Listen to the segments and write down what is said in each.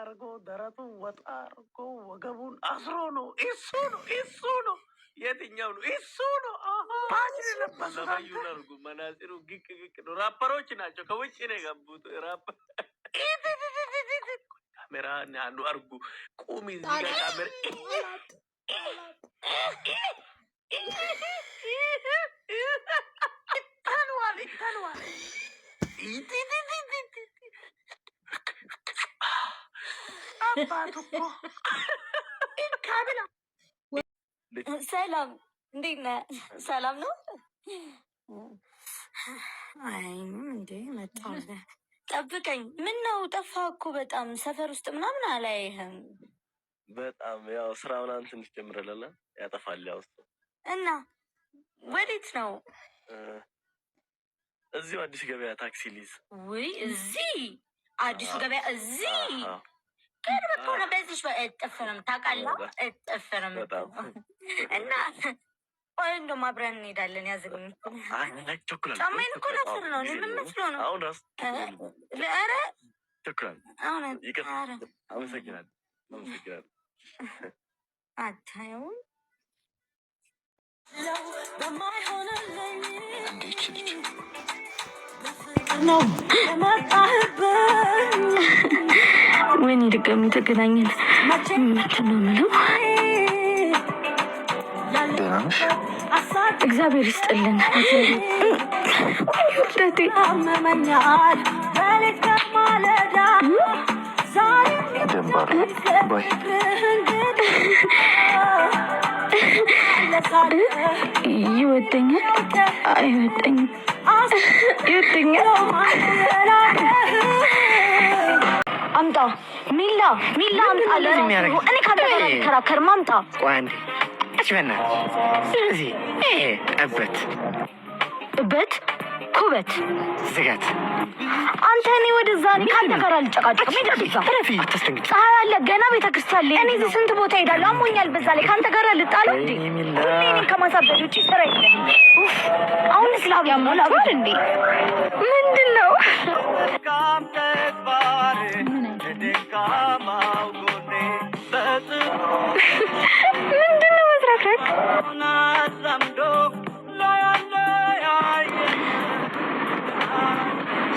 አርጎ ደረቱን ወጣ አርጎ ወገቡን አስሮ ነው። እሱ ነው። የትኛው ነው? እሱ ነው። ማጅን ለበሰው ባዩን አርጉ መናጽሩ ግቅ ነው። ራፐሮች ናቸው። ከውጭ ነው የገቡት ራፐር። ካሜራ አንዱ አርጉ ቁሚ እዚህ ጋር ካሜራ ይታንዋል ሰላም እንዴት ነህ? ሰላም ነው። አይ እንዴ መጣሁ። ጠብቀኝ። ምን ነው ጠፋህ እኮ በጣም ሰፈር ውስጥ ምናምን አላየህም። በጣም ያው ስራ ምናምን ትንሽ ጀምረለና ያጠፋል ያው እሱ። እና ወዴት ነው? እዚሁ አዲስ ገበያ ታክሲ ሊዝ። ውይ እዚህ አዲሱ ገበያ እዚህ ቅርብ እኮ ነው። በዚህ እጥፍ ነው የምታውቃለህ? እጥፍ ነው የምታውቀው። እና ቆይ እንደውም አብረን እንሄዳለን። ያዝልኝ። ጫማዬን እኮ ላስር ነው። ምን መስሎ ነው? ኧረ አመሰግናለሁ። አታየውም? እንዴች ልጅ ነው ወይኔ ድጋሚ ተገናኘን። ምንድን ነው የምለው? ደህና ነሽ? እግዚአብሔር ይስጥልን። ውርደቴ ይወደኛል አይወደኝም? ይወደኛል። አምጣ ሚላ አምጣ። እኔ ካንተ ጋር አልከራከርም። አምጣ። ቆይ አንዴ ስለዚህ እበት ኩበት ዝጋት። አንተ እኔ ወደዛ ካንተ ጋር አልጨቃጨቅም። ሄደዛ ፀሐይ አለ ገና ቤተክርስቲያን ላይ። እኔ እዚህ ስንት ቦታ ሄዳለሁ። አሞኛል። በዛ ላይ ካንተ ጋር ልጣለው እንዴ? ሁሌ እኔን ከማሳበድ ውጭ ስራ የለም። አሁን ስላብ ያሞላ ባል እንዴ? ምንድን ነው መስራክረክ?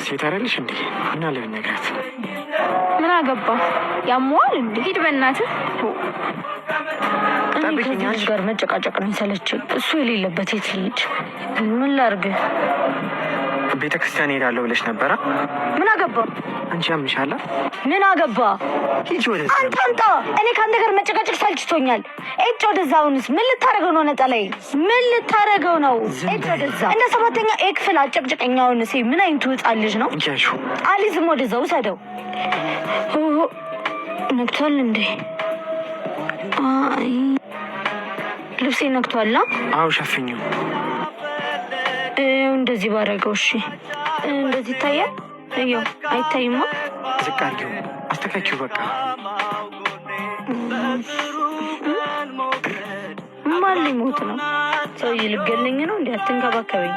ሴት አይደለሽ እንዴ? ምን አለ ብነግራት? ምን አገባ? ያሟል እንዴ? ሂድ በእናትህ። ከዚህ ጋር መጨቃጨቅ ነው የሰለችኝ። እሱ የሌለበት የት ልጅ ምን ላድርግ? ቤተክርስቲያን ሄዳለሁ ብለሽ ነበራ? ምን አገባ? አንቺ ያምሻላ? ምን አገባ? ሂጂ ወደዛ። አንተ አምጣ። እኔ ከአንተ ጋር መጨቃጨቅ ሰልችቶኛል። እጭ ወደዛ። አሁንስ ምን ልታረገው ነው? ነጠላዬ ምን ልታረገው ነው? እጭ ወደዛ። እንደ ሰባተኛ ክፍል አጨቅጭቀኝ። አሁንስ ምን አይነቱ ህፃን ልጅ ነው? አሊዝም ወደዛ ውሰደው። ነግቷል እንዴ? አይ ልብሴ ነግቷል። አዎ ሸፍኝው። እንደዚህ ባረገው። እሺ እንደዚህ ይታያል። እየው አይታይማ። ዝቅ አድርጊው፣ አስተካኪው። በቃ ማን ሊሞት ነው? ሰውዬ ልገለኝ ነው እንዴ? አትንከባከበኝ።